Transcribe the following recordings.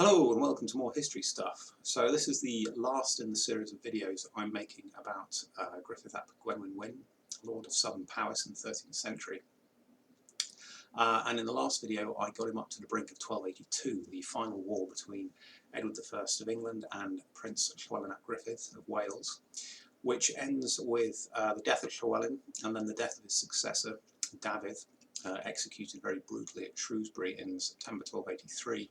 Hello and welcome to more history stuff. So this is the last in the series of videos I'm making about Griffith ap Gwenwynwyn, Lord of Southern Powys in the 13th century. And in the last video I got him up to the brink of 1282, the final war between Edward I of England and Prince Llywelyn ap Griffith of Wales, which ends with the death of Llywelyn and then the death of his successor, Dafydd, executed very brutally at Shrewsbury in September 1283.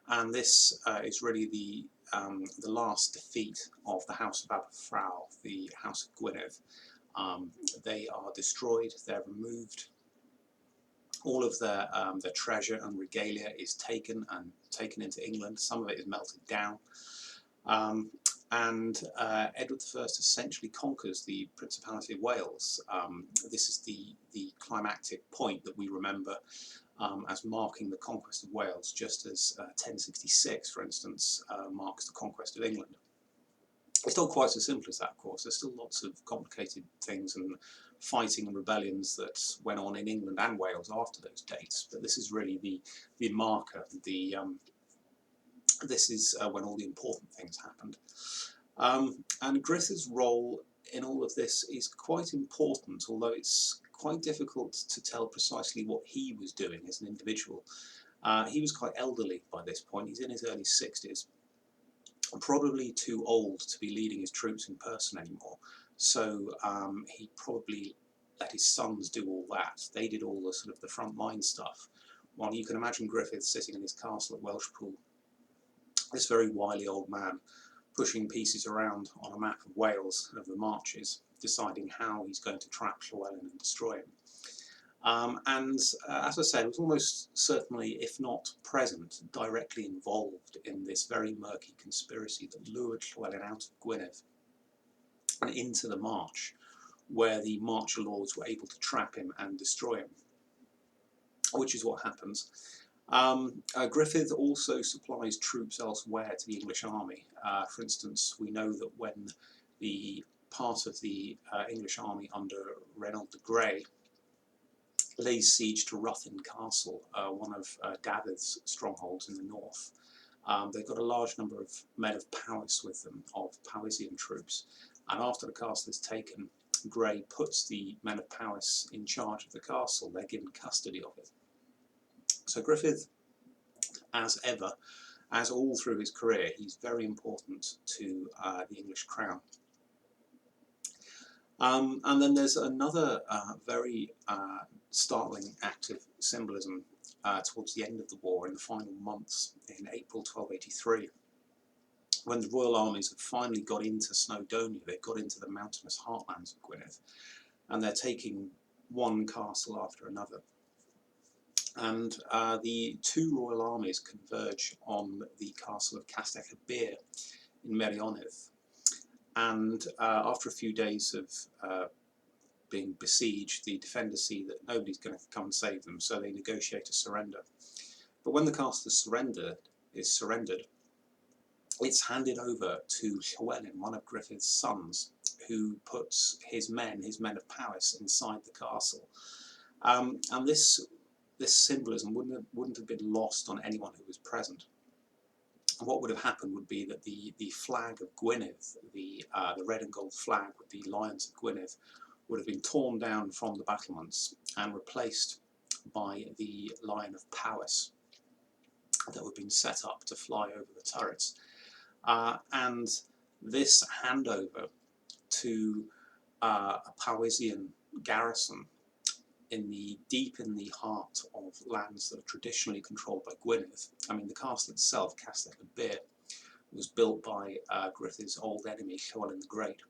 And this is really the last defeat of the House of Aberfraw, the House of Gwynedd. They are destroyed, they're removed. All of their treasure and regalia is taken into England. Some of it is melted down. Edward I essentially conquers the Principality of Wales. This is the climactic point that we remember as marking the conquest of Wales, just as 1066, for instance, marks the conquest of England. It's not quite so simple as that, of course. There's still lots of complicated things and fighting and rebellions that went on in England and Wales after those dates, but this is really the marker, this is when all the important things happened. And Griffith's role in all of this is quite important, although it's quite difficult to tell precisely what he was doing as an individual. He was quite elderly by this point. He's in his early 60s, probably too old to be leading his troops in person anymore. So he probably let his sons do all that. They did all the sort of the front line stuff. While you can imagine Griffith sitting in his castle at Welshpool, this very wily old man, pushing pieces around on a map of Wales, of the marches, deciding how he's going to trap Llywelyn and destroy him. As I said, was almost certainly, if not present, directly involved in this very murky conspiracy that lured Llywelyn out of Gwynedd and into the March, where the Marcher lords were able to trap him and destroy him, which is what happens. Griffith also supplies troops elsewhere to the English army. For instance, we know that when the part of the English army under Reynold the Grey lays siege to Ruthin Castle, one of Dafydd's strongholds in the north, they've got a large number of men of Powys with them, of Powysian troops, and after the castle is taken, Grey puts the men of Powys in charge of the castle. They're given custody of it. So Griffith, as ever, as all through his career, he's very important to the English crown. And then there's another very startling act of symbolism towards the end of the war, in the final months, in April 1283, when the royal armies have finally got into Snowdonia. They've got into the mountainous heartlands of Gwynedd, and they're taking one castle after another. And the two royal armies converge on the castle of Castell y Bir in Meirionydd. And after a few days of being besieged, the defenders see that nobody's going to come and save them, so they negotiate a surrender. But when the castle is surrendered, it's handed over to Llywelyn, one of Griffith's sons, who puts his men of Powys, inside the castle. And this symbolism wouldn't have been lost on anyone who was present. What would have happened would be that the flag of Gwynedd, the red and gold flag with the lions of Gwynedd, would have been torn down from the battlements and replaced by the lion of Powys that would have been set up to fly over the turrets. And this handover to a Powysian garrison deep in the heart of lands that are traditionally controlled by Gwynedd. I mean, the castle itself, Castell y Bir, was built by Griffith's old enemy, Llywelyn the Great.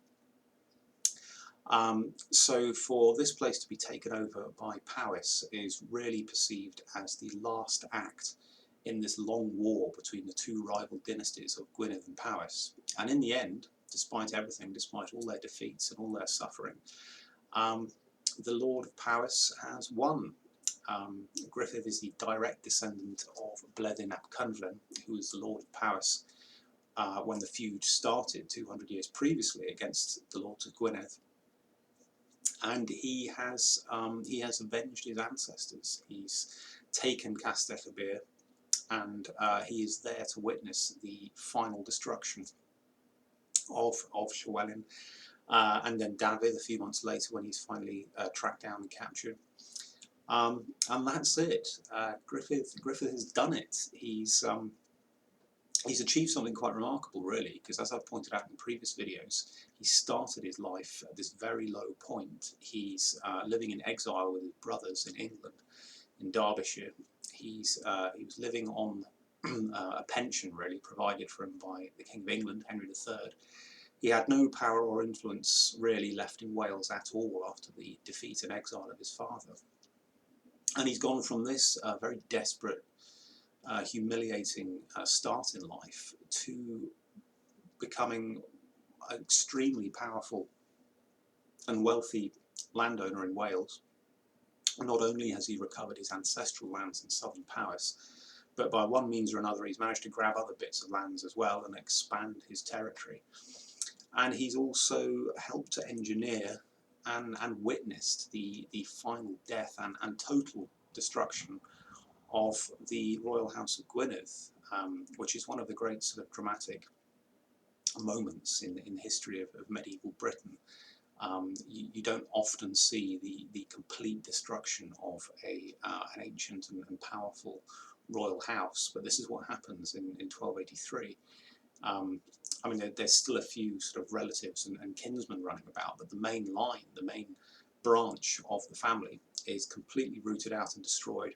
So for this place to be taken over by Powys is really perceived as the last act in this long war between the two rival dynasties of Gwynedd and Powys. And in the end, despite everything, despite all their defeats and all their suffering, the Lord of Powys has won. Griffith is the direct descendant of Bleddyn ap Cynflen, who was the Lord of Powys when the feud started 200 years previously against the Lords of Gwynedd. And he has avenged his ancestors. He's taken Castell y Bir and he is there to witness the final destruction of Llywelyn, and then Dafydd a few months later when he's finally tracked down and captured. And that's it. Griffith has done it. He's achieved something quite remarkable, really, because as I've pointed out in previous videos, he started his life at this very low point. He's living in exile with his brothers in England, in Derbyshire. He was living on a pension, really, provided for him by the King of England, Henry III. He had no power or influence, really, left in Wales at all after the defeat and exile of his father. And he's gone from this very desperate, humiliating start in life to becoming an extremely powerful and wealthy landowner in Wales. And not only has he recovered his ancestral lands in southern Powys, but by one means or another he's managed to grab other bits of lands as well and expand his territory. And he's also helped to engineer and witnessed the final death and total destruction of the royal house of Gwynedd, which is one of the great sort of dramatic moments in the history of medieval Britain. You don't often see the complete destruction of an ancient and powerful royal house, but this is what happens in 1283. I mean, there's still a few sort of relatives and kinsmen running about, but the main line, the main branch of the family is completely rooted out and destroyed.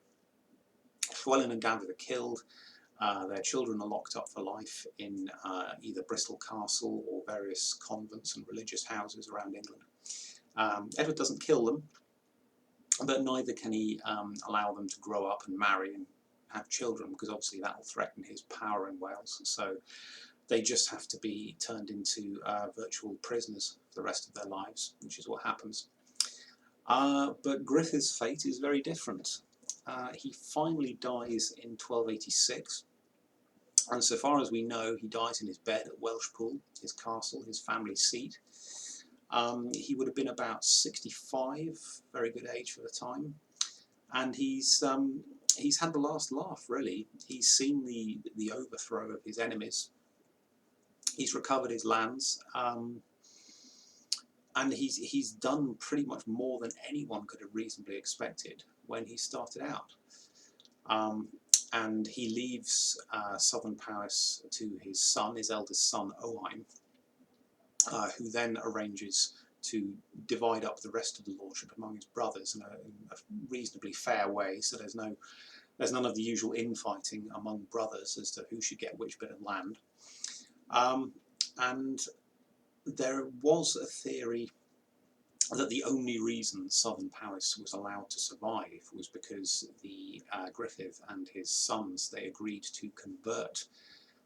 Llywelyn and Dafydd are killed. Their children are locked up for life in either Bristol Castle or various convents and religious houses around England. Edward doesn't kill them, but neither can he allow them to grow up and marry and have children, because obviously that will threaten his power in Wales. So they just have to be turned into virtual prisoners for the rest of their lives, which is what happens. But Griffith's fate is very different. He finally dies in 1286, and so far as we know, he dies in his bed at Welshpool, his castle, his family seat. He would have been about 65, very good age for the time, and he's had the last laugh, really. He's seen the overthrow of his enemies. He's recovered his lands, and he's done pretty much more than anyone could have reasonably expected when he started out. And he leaves southern Powys to his son, his eldest son, Owain, who then arranges to divide up the rest of the lordship among his brothers in a reasonably fair way, so there's none of the usual infighting among brothers as to who should get which bit of land. And there was a theory that the only reason southern Powys was allowed to survive was because the Griffith and his sons, they agreed to convert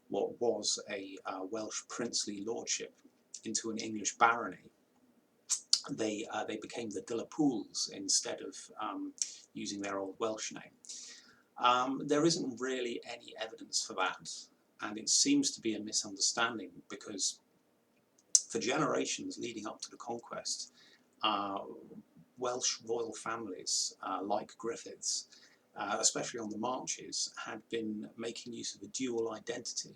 what was a Welsh princely lordship into an English barony. They became the Dillapools instead of using their old Welsh name. There isn't really any evidence for that, and it seems to be a misunderstanding, because for generations leading up to the conquest, Welsh royal families like Griffiths, especially on the marches, had been making use of a dual identity.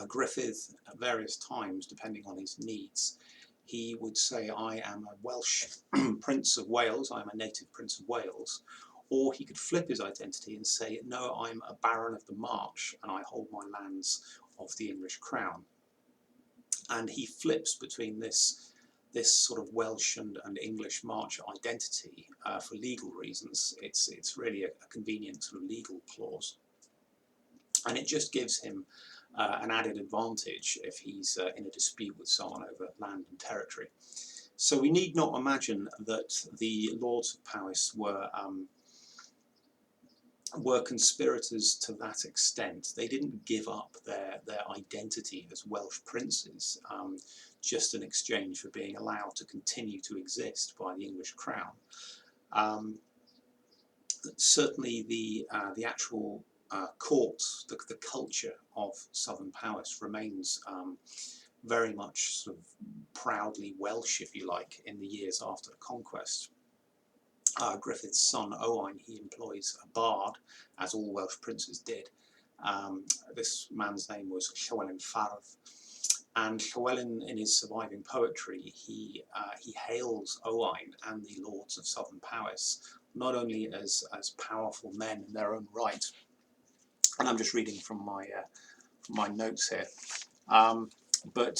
Griffith, at various times, depending on his needs, he would say, I am a Welsh Prince of Wales, I am a native Prince of Wales, or he could flip his identity and say, no, I'm a Baron of the March and I hold my lands of the English crown. And he flips between this sort of Welsh and English March identity for legal reasons. It's really a convenient sort of legal clause, and it just gives him an added advantage if he's in a dispute with someone over land and territory. So we need not imagine that the lords of Powys were conspirators to that extent. They didn't give up their identity as Welsh princes just in exchange for being allowed to continue to exist by the English crown. Certainly the actual court, the culture of southern Powys remains very much sort of proudly Welsh, if you like, in the years after the conquest. Griffith's son Owain, he employs a bard, as all Welsh princes did. This man's name was Llywelyn, and Llywelyn, in his surviving poetry, he hails Owain and the lords of southern Powys not only as powerful men in their own right, and I'm just reading from my notes here, but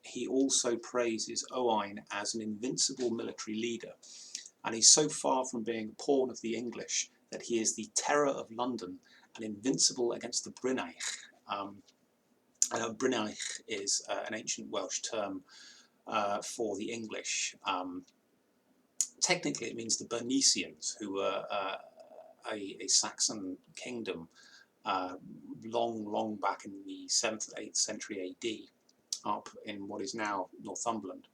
he also praises Owain as an invincible military leader, and he's so far from being a pawn of the English that he is the terror of London and invincible against the Brynaich. Brynaich is an ancient Welsh term for the English. Technically it means the Bernicians, who were a Saxon kingdom long back in the 7th and 8th century AD, up in what is now Northumberland.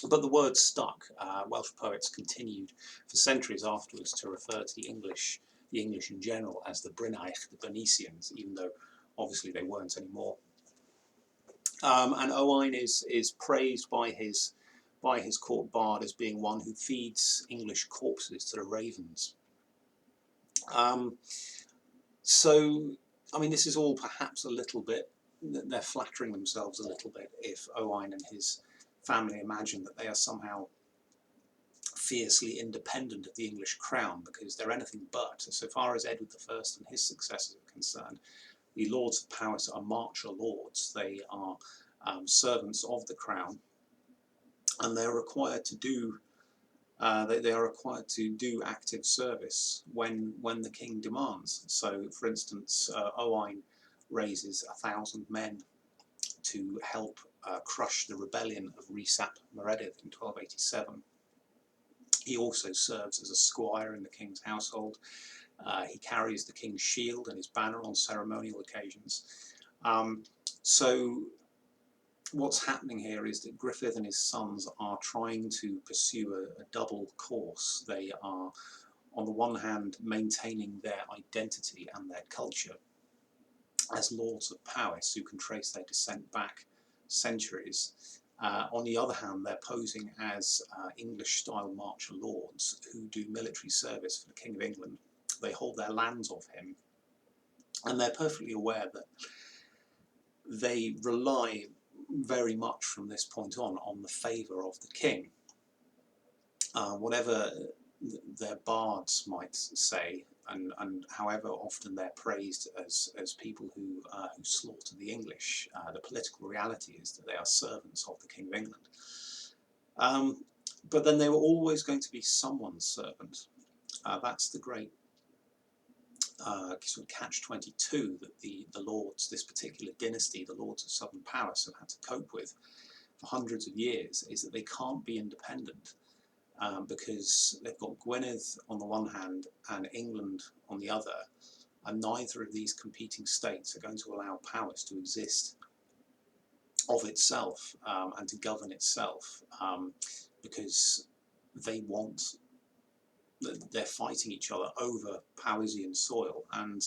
But the word stuck. Welsh poets continued for centuries afterwards to refer to the English in general as the Brynaich, the Bernicians, even though obviously they weren't anymore. And Owain is praised by his court bard as being one who feeds English corpses to the ravens. So, I mean, this is all perhaps a little bit, they're flattering themselves a little bit if Owain and his family imagine that they are somehow fiercely independent of the English crown, because they're anything but. So far as Edward I and his successors are concerned, the lords of Powys are marcher lords. They are servants of the crown, and they're required to do they are required to do active service when the king demands. So, for instance, Owain raises 1,000 men to help crush the rebellion of Rhys ap Meredydd in 1287. He also serves as a squire in the king's household. He carries the king's shield and his banner on ceremonial occasions. So what's happening here is that Griffith and his sons are trying to pursue a double course. They are, on the one hand, maintaining their identity and their culture as lords of Powys who can trace their descent back centuries. On the other hand, they're posing as English-style marcher lords who do military service for the King of England. They hold their lands of him, and they're perfectly aware that they rely very much from this point on the favour of the king. Whatever their bards might say, and however often they're praised as people who slaughter the English, the political reality is that they are servants of the King of England. But then they were always going to be someone's servant. That's the great sort of catch-22 that the lords, this particular dynasty, the lords of southern Powys, have had to cope with for hundreds of years, is that they can't be independent because they've got Gwynedd on the one hand and England on the other, and neither of these competing states are going to allow Powys to exist of itself and to govern itself, because they're fighting each other over Powysian soil, and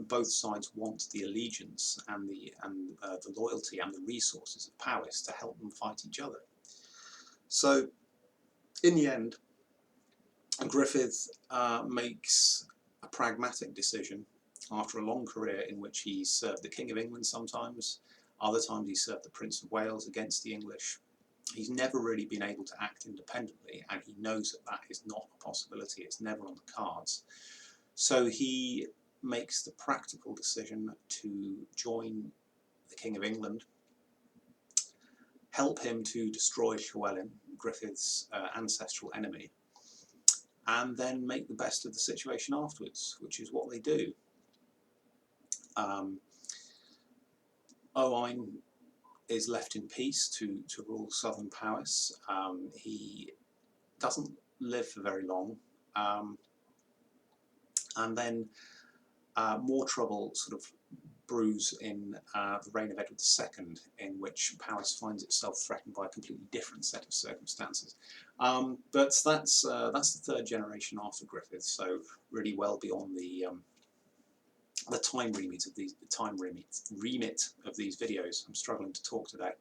both sides want the allegiance and the loyalty and the resources of Powys to help them fight each other. So, in the end, Griffith makes a pragmatic decision after a long career in which he served the King of England sometimes, other times he served the Prince of Wales against the English. He's never really been able to act independently, and he knows that that is not a possibility. It's never on the cards. So he makes the practical decision to join the King of England, help him to destroy Llywelyn, Griffith's ancestral enemy, and then make the best of the situation afterwards, which is what they do. Owain is left in peace to rule southern Powys. He doesn't live for very long, and then more trouble sort of brews in the reign of Edward II, in which Powys finds itself threatened by a completely different set of circumstances. But that's the third generation after Griffith, so really well beyond the time remit of these videos. I'm struggling to talk today.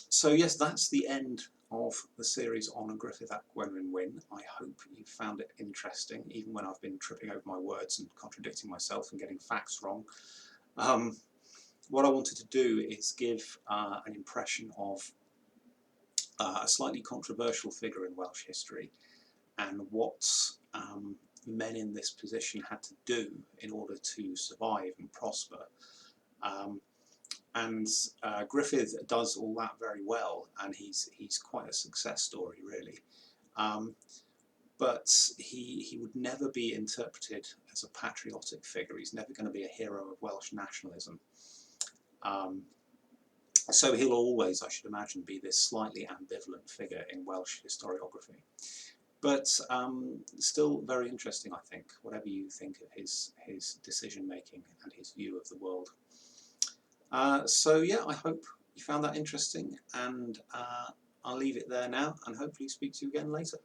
So yes, that's the end of the series on Griffith at Gwenwynwyn. I hope you found it interesting, even when I've been tripping over my words and contradicting myself and getting facts wrong. What I wanted to do is give an impression of a slightly controversial figure in Welsh history, and what men in this position had to do in order to survive and prosper. Griffith does all that very well, and he's quite a success story, really. But he would never be interpreted as a patriotic figure. He's never going to be a hero of Welsh nationalism. So he'll always, I should imagine, be this slightly ambivalent figure in Welsh historiography. But still very interesting, I think, whatever you think of his decision-making and his view of the world. So yeah, I hope you found that interesting, and I'll leave it there now and hopefully speak to you again later.